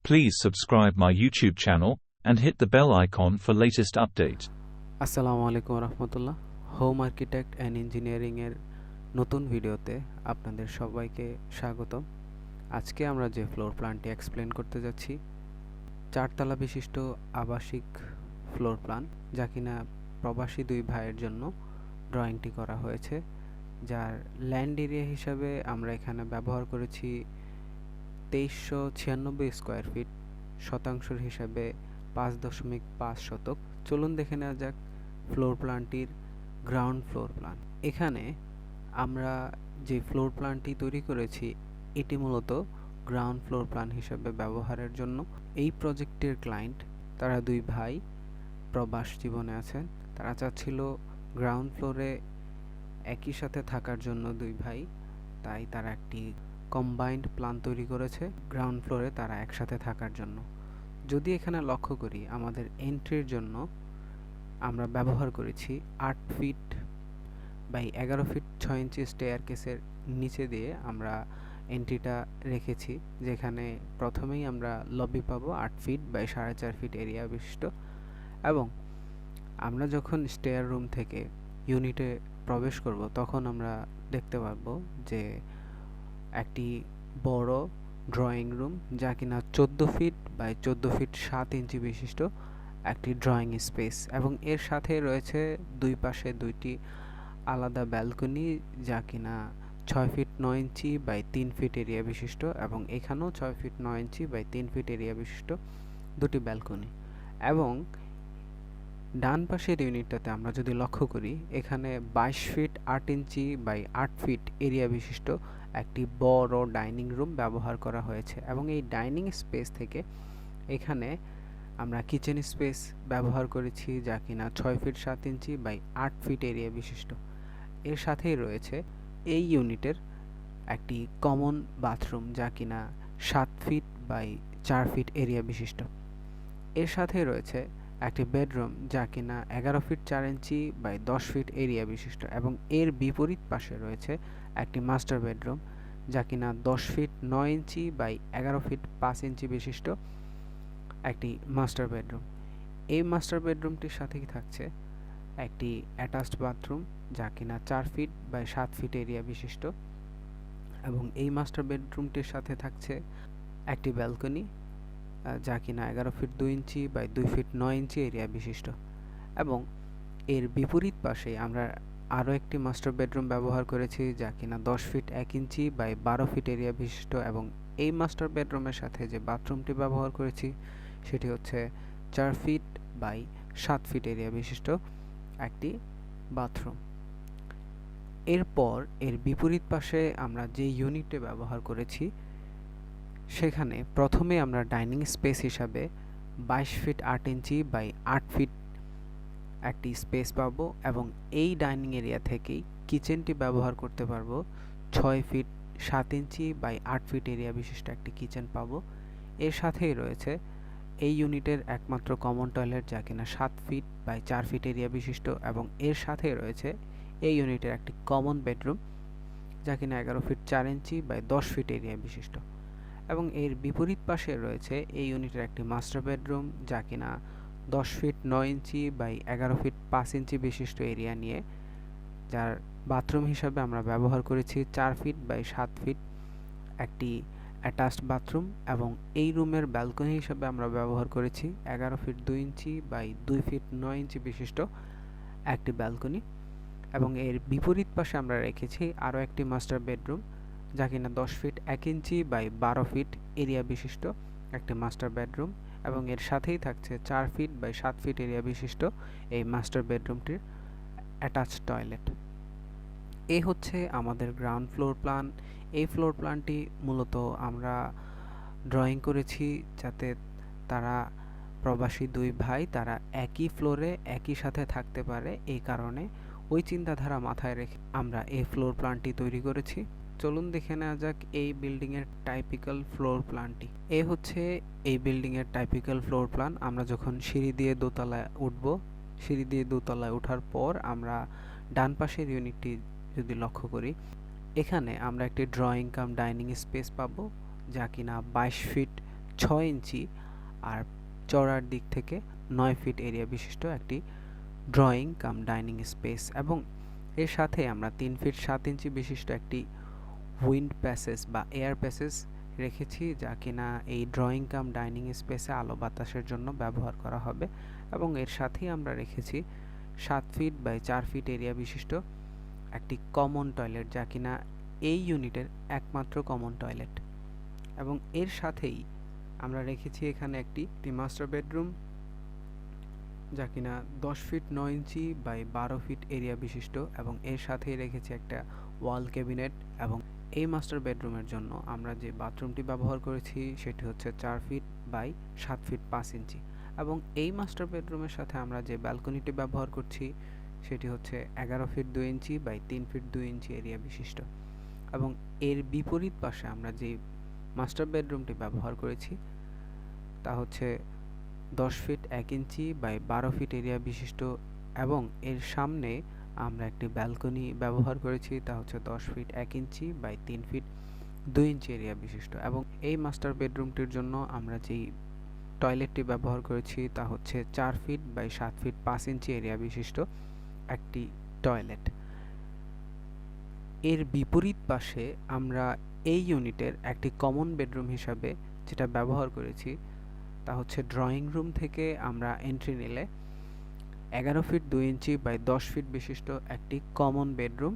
Please subscribe my YouTube channel and hit the bell icon for latest updates. আসসালামু আলাইকুম রহমতুল্লাহ। Home architect and engineering এর নতুন ভিডিওতে আপনাদের সবাইকে স্বাগতম। আজকে আমরা যে ফ্লোর প্ল্যানটি এক্সপ্লেন করতে যাচ্ছি, চারতলা বিশিষ্ট আবাসিক ফ্লোর প্ল্যান, যা কিনা প্রবাসী দুই ভাইয়ের জন্য ড্রয়িংটি করা হয়েছে, যার ল্যান্ড এরিয়া হিসাবে আমরা এখানে ব্যবহার করেছি 2396 স্কোয়ার ফিট, শতাংশের হিসাবে 5.5 শতক। চলুন দেখে নেওয়া যাক ফ্লোর প্ল্যানটির গ্রাউন্ড ফ্লোর প্ল্যান। এখানে আমরা যে ফ্লোর প্ল্যানটি তৈরি করেছি এটি মূলত গ্রাউন্ড ফ্লোর প্ল্যান হিসেবে ব্যবহারের জন্য। এই প্রজেক্টের ক্লায়েন্ট, তারা দুই ভাই প্রবাস জীবনে আছেন। তারা চাচ্ছিল গ্রাউন্ড ফ্লোরে একই সাথে থাকার জন্য দুই ভাই, তাই তারা একটি কম্বাইন্ড প্ল্যান তৈরি করেছে গ্রাউন্ড ফ্লোরে তারা একসাথে থাকার জন্য। যদি এখানে লক্ষ্য করি, আমাদের এন্ট্রির জন্য আমরা ব্যবহার করেছি 8 ফিট বাই 11 ফিট 6 ইঞ্চি স্টেয়ার কেসের নিচে দিয়ে আমরা এন্ট্রিটা রেখেছি, যেখানে প্রথমেই আমরা লবি পাবো 8 ফিট বাই 4.5 ফিট এরিয়া বিশিষ্ট। এবং আমরা যখন স্টেয়ার রুম থেকে ইউনিটে প্রবেশ করব, তখন আমরা দেখতে পারবো যে একটি বড় ড্রয়িং রুম, যা কিনা 14 ফিট বাই 14 ফিট 7 ইঞ্চি বিশিষ্ট একটি ড্রয়িং স্পেস, এবং এর সাথে রয়েছে দুই পাশে দুইটি আলাদা ব্যালকনি, যা কিনা 6 feet 9 inch by 3 feet area বিশিষ্ট, এবং এখানেও 6 feet 9 inch by 3 feet area বিশিষ্ট দুটি ব্যালকনি। এবং ডান পাশের ইউনিটটাতে আমরা যদি লক্ষ্য করি, এখানে 22 feet 8 inch by 8 feet area বিশিষ্ট একটি বড় ডাইনিং রুম ব্যবহার করা হয়েছে, এবং এই ডাইনিং স্পেস থেকে এখানে আমরা কিচেন স্পেস ব্যবহার করেছি, যা কিনা 6 feet 7 inch by 8 feet area বিশিষ্ট। এর সাথেই রয়েছে এই ইউনিটের একটি কমন বাথরুম, যা কিনা 7 ফিট বাই 4 ফিট এরিয়া বিশিষ্ট। এর সাথে রয়েছে একটি বেডরুম, যা কিনা 11 feet 4 inch by 10 feet area বিশিষ্ট, এবং এর বিপরীত পাশে রয়েছে একটি মাস্টার বেডরুম, যা কিনা 10 ফিট 9 ইঞ্চি বাই 11 ফিট 5 ইঞ্চি বিশিষ্ট একটি মাস্টার বেডরুম। এই মাস্টার বেডরুমটির সাথেই থাকছে একটি অ্যাটাচড বাথরুম, যা কিনা 4 ফিট বাই 7 ফিট এরিয়া বিশিষ্ট, এবং এই মাস্টার বেডরুমটির সাথে থাকছে একটি ব্যালকনি, যা কিনা 11 feet 2 inch by 2 feet 9 inch area বিশিষ্ট। এবং এর বিপরীত পাশে আমরা আরও একটি মাস্টার বেডরুম ব্যবহার করেছি, যা কিনা 10 feet 1 inch by 12 feet area বিশিষ্ট, এবং এই মাস্টার বেডরুমের সাথে যে বাথরুমটি ব্যবহার করেছি সেটি হচ্ছে 4 ফিট বাই 7 ফিট এরিয়া বিশিষ্ট একটি বাথরুম। এরপর এর বিপরীত পাশে আমরা যে ইউনিটে ব্যবহার করেছি, সেখানে প্রথমে আমরা ডাইনিং স্পেস হিসাবে 22 ফিট 8 ইঞ্চি বাই 8 ফিট একটি স্পেস পাবো, এবং এই ডাইনিং এরিয়া থেকেই কিচেনটি ব্যবহার করতে পারবো 6 feet 7 inch by 8 feet area বিশিষ্ট একটি কিচেন পাবো। এর সাথেই রয়েছে এই ইউনিটের একমাত্র কমন টয়লেট, যা কিনা 7 ফিট বাই 4 ফিট এরিয়া বিশিষ্ট, এবং এর সাথে রয়েছে এই ইউনিটের একটি কমন বেডরুম, যা কিনা 11 feet 4 inch by 10 feet area বিশিষ্ট। এবং এর বিপরীত পাশে রয়েছে এই ইউনিটের একটি মাস্টার বেডরুম, যা কিনা 10 ফিট 9 ইঞ্চি বাই 11 ফিট 5 ইঞ্চি বিশিষ্ট এরিয়া নিয়ে, যার বাথরুম হিসাবে আমরা ব্যবহার করেছি 4 ফিট বাই 7 ফিট একটি অ্যাটাচড বাথরুম, এবং এই রুমের ব্যালকনি হিসাবে আমরা ব্যবহার করেছি 11 ফিট 2 ইঞ্চি বাই 2 ফিট 9 ইঞ্চি বিশিষ্ট একটি ব্যালকনি। এবং এর বিপরীত পাশে আমরা রেখেছি আরও একটি মাস্টার বেডরুম, যা কিনা 10 feet 1 inch by 12 feet area বিশিষ্ট একটি মাস্টার বেডরুম, এবং এর সাথেই থাকছে 4 ফিট বাই 7 ফিট এরিয়া বিশিষ্ট এই মাস্টার বেডরুমটির অ্যাটাচড টয়লেট। এই হচ্ছে আমাদের গ্রাউন্ড ফ্লোর প্ল্যান। এই ফ্লোর প্ল্যানটি মূলত আমরা ড্রয়িং করেছি যাতে তারা প্রবাসী দুই ভাই তারা একই ফ্লোরে একই সাথে থাকতে পারে, এই কারণে ওই চিন্তাধারা মাথায় রেখে আমরা এই ফ্লোর প্ল্যানটি তৈরি করেছি। চলুন দেখে নেওয়া যাক এই বিল্ডিংয়ের টাইপিক্যাল ফ্লোর প্ল্যানটি। এ হচ্ছে এই বিল্ডিংয়ের টাইপিক্যাল ফ্লোর প্ল্যান। আমরা যখন সিঁড়ি দিয়ে দোতলায় উঠব, সিঁড়ি দিয়ে দোতলায় ওঠার পর আমরা ডান পাশের ইউনিটটি যদি লক্ষ্য করি, এখানে আমরা একটি ড্রয়িং কাম ডাইনিং স্পেস পাবো, যা কিনা 22 ফিট 6 ইঞ্চি আর চওড়ার দিক থেকে 9 ফিট এরিয়া বিশিষ্ট একটি ড্রয়িং কাম ডাইনিং স্পেস, এবং এর সাথে আমরা 3 ফিট 7 ইঞ্চি বিশিষ্ট একটি উইন্ড প্যাসেজ বা এয়ার প্যাসেজ রেখেছি, যা কিনা এই ড্রয়িং কাম ডাইনিং স্পেসে আলো বাতাসের জন্য ব্যবহার করা হবে। এবং এর সাথেই আমরা রেখেছি 7 ফিট বাই 4 ফিট এরিয়া বিশিষ্ট একটি কমন টয়লেট, যা কিনা এই ইউনিটের একমাত্র কমন টয়লেট। এবং এর সাথেই আমরা রেখেছি এখানে একটি মাস্টার বেডরুম, যা কিনা 10 feet 9 inch by 12 feet area বিশিষ্ট, এবং এর সাথেই রেখেছি একটা ওয়াল ক্যাবিনেট। এবং এই মাস্টার বেডরুমের জন্য আমরা যে বাথরুমটি ব্যবহার করেছি সেটি হচ্ছে 4 ফিট বাই 7 ফিট 5 ইঞ্চি, এবং এই মাস্টার বেডরুমের সাথে আমরা যে ব্যালকনিটি ব্যবহার করছি সেটি হচ্ছে 11 feet 2 inch by 3 feet 2 inch area বিশিষ্ট। এবং এর বিপরীত পাশে আমরা যে মাস্টার বেডরুমটি ব্যবহার করেছি তা হচ্ছে 10 feet 1 inch by 12 feet area বিশিষ্ট, এবং এর সামনে আমরা একটি ব্যালকনি ব্যবহার করেছি, তা হচ্ছে 10 feet 1 inch by 3 feet 2 inch area বিশিষ্ট। এবং এই মাস্টার বেডরুমটির জন্য আমরা যেই টয়লেটটি ব্যবহার করেছি তা হচ্ছে 4 feet by 7 feet 5 inch area বিশিষ্ট একটি টয়লেট। এর বিপরীত পাশে আমরা এই ইউনিটের একটি কমন বেডরুম হিসাবে যেটা ব্যবহার করেছি তা হচ্ছে ড্রয়িং রুম থেকে আমরা এন্ট্রি নিলে 11 ফিট 2 ইঞ্চি বাই 10 ফিট বিশিষ্ট একটি কমন বেডরুম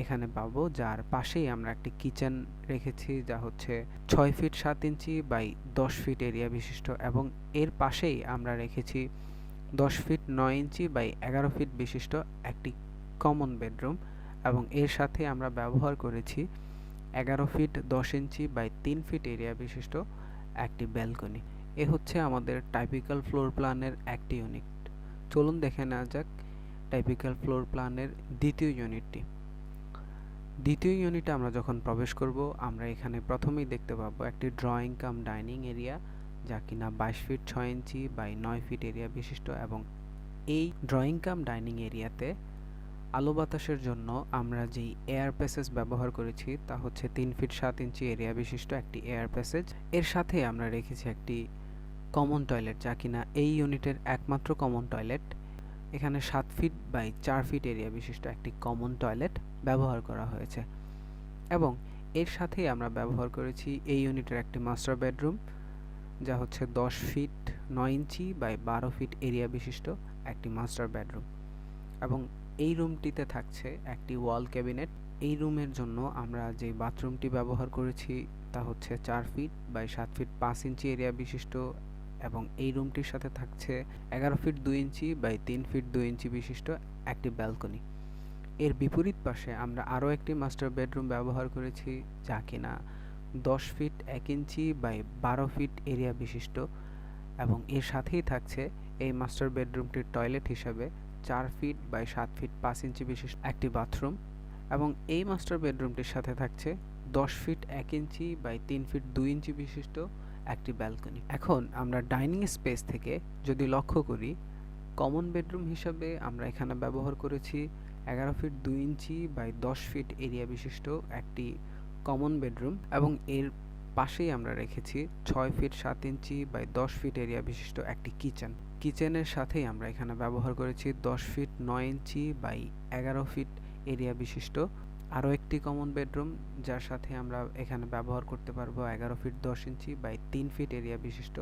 এখানে পাবো, যার পাশেই আমরা একটি কিচেন রেখেছি যা হচ্ছে 6 feet 7 inch by 10 feet area বিশিষ্ট, এবং এর পাশেই আমরা রেখেছি 10 ফিট 9 ইঞ্চি বাই 11 ফিট বিশিষ্ট একটি কমন বেডরুম, এবং এর সাথে আমরা ব্যবহার করেছি 11 feet 10 inch by 3 feet area বিশিষ্ট একটি ব্যালকনি। এ হচ্ছে আমাদের টাইপিক্যাল ফ্লোর প্ল্যানের একটি ইউনিট। চলুন দেখে নেওয়া যাক টাইপিক্যাল ফ্লোর প্ল্যানের দ্বিতীয় ইউনিটটি। দ্বিতীয় ইউনিটে আমরা যখন প্রবেশ করব আমরা এখানে প্রথমেই দেখতে পাবো একটি ড্রয়িং কাম ডাইনিং এরিয়া, যা কিনা 22 feet 6 inch by 9 feet area বিশিষ্ট, এবং এই ড্রয়িং কাম ডাইনিং এরিয়াতে আলো বাতাসের জন্য আমরা যেই এয়ার প্যাসেজ ব্যবহার করেছি তা হচ্ছে 3 ফিট 7 ইঞ্চি এরিয়া বিশিষ্ট একটি এয়ার প্যাসেজ। এর সাথে আমরা রেখেছি একটি কমন টয়লেট, যা কিনা এই ইউনিটের একমাত্র কমন টয়লেট। এখানে 7 ফিট বাই 4 ফিট এরিয়া বিশিষ্ট একটি কমন টয়লেট ব্যবহার করা হয়েছে, এবং এর সাথেই আমরা ব্যবহার করেছি এই ইউনিটের একটি মাস্টার বেডরুম, যা হচ্ছে 10 feet 9 inch by 12 feet area বিশিষ্ট একটি মাস্টার বেডরুম, এবং এই রুমটিতে থাকছে একটি ওয়াল ক্যাবিনেট। এই রুমের জন্য আমরা যে বাথরুমটি ব্যবহার করেছি তা হচ্ছে 4 feet by 7 feet 5 inch area বিশিষ্ট, এবং এই রুমটির সাথে থাকছে 11 feet 2 inch by 3 feet 2 inch বিশিষ্ট একটি ব্যালকনি। এর বিপরীত পাশে আমরা আরও একটি মাস্টার বেডরুম ব্যবহার করেছি, যা কিনা 10 feet 1 inch by 12 feet area বিশিষ্ট, এবং এর সাথেই থাকছে এই মাস্টার বেডরুমটির টয়লেট হিসাবে 4 ফিট বাই 7 ফিট 5 ইঞ্চি বিশিষ্ট একটি বাথরুম, এবং এই মাস্টার বেডরুমটির সাথে থাকছে 10 feet 1 inch by 3 feet 2 inch বিশিষ্ট একটি ব্যালকনি। এখন আমরা ডাইনিং স্পেস থেকে যদি লক্ষ্য করি, কমন বেডরুম হিসাবে আমরা এখানে ব্যবহার করেছি 11 feet 2 inch by 10 feet area বিশিষ্ট একটি কমন বেডরুম, এবং এর পাশেই আমরা রেখেছি 6 feet 7 inch by 10 feet area বিশিষ্ট একটি কিচেন। কিচেনের সাথেই আমরা এখানে ব্যবহার করেছি 10 feet 9 inch by 11 feet area বিশিষ্ট আরও একটি কমন বেডরুম, যার সাথে আমরা এখানে ব্যবহার করতে পারবো 11 feet 10 inch by 3 feet area বিশিষ্ট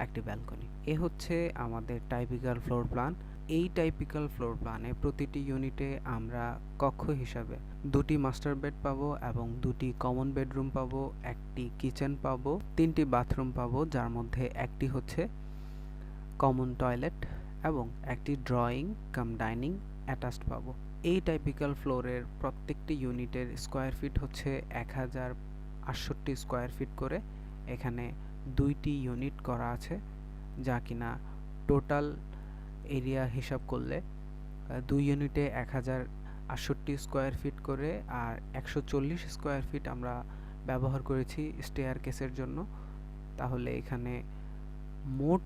একটি ব্যালকনি। এ হচ্ছে আমাদের টাইপিক্যাল ফ্লোর প্ল্যান। এই টাইপিক্যাল ফ্লোর প্ল্যানে প্রতিটি ইউনিটে আমরা কক্ষ হিসাবে 2টি মাস্টার বেড পাবো, এবং 2টি কমন বেডরুম পাবো, একটি কিচেন পাবো, 3টি বাথরুম পাবো, যার মধ্যে একটি হচ্ছে কমন টয়লেট, এবং একটি ড্রয়িং কাম ডাইনিং অ্যাটাচড পাবো। এই টাইপিক্যাল ফ্লোরের প্রত্যেকটি ইউনিটের স্কোয়ার ফিট হচ্ছে 1068 স্কোয়ার ফিট করে। এখানে 2টি ইউনিট করা আছে, যা কিনা টোটাল এরিয়া হিসাব করলে 2 ইউনিটে 1068 স্কোয়ার ফিট করে, আর 140 স্কোয়ার ফিট আমরা ব্যবহার করেছি স্টেয়ার কেসের জন্য। তাহলে এখানে মোট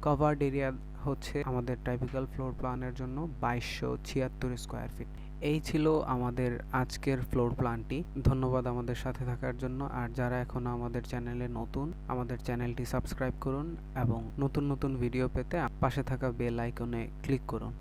কভার্ড এরিয়া হচ্ছে আমাদের টাইপিক্যাল ফ্লোর প্ল্যানের জন্য 2276 স্কোয়ার ফিট। এই ছিল আমাদের আজকের ফ্লোর প্ল্যানটি। ধন্যবাদ আমাদের সাথে থাকার জন্য। আর যারা এখনো আমাদের চ্যানেলে নতুন, আমাদের চ্যানেলটি সাবস্ক্রাইব করুন এবং নতুন নতুন ভিডিও পেতে পাশে থাকা বেল আইকনে ক্লিক করুন।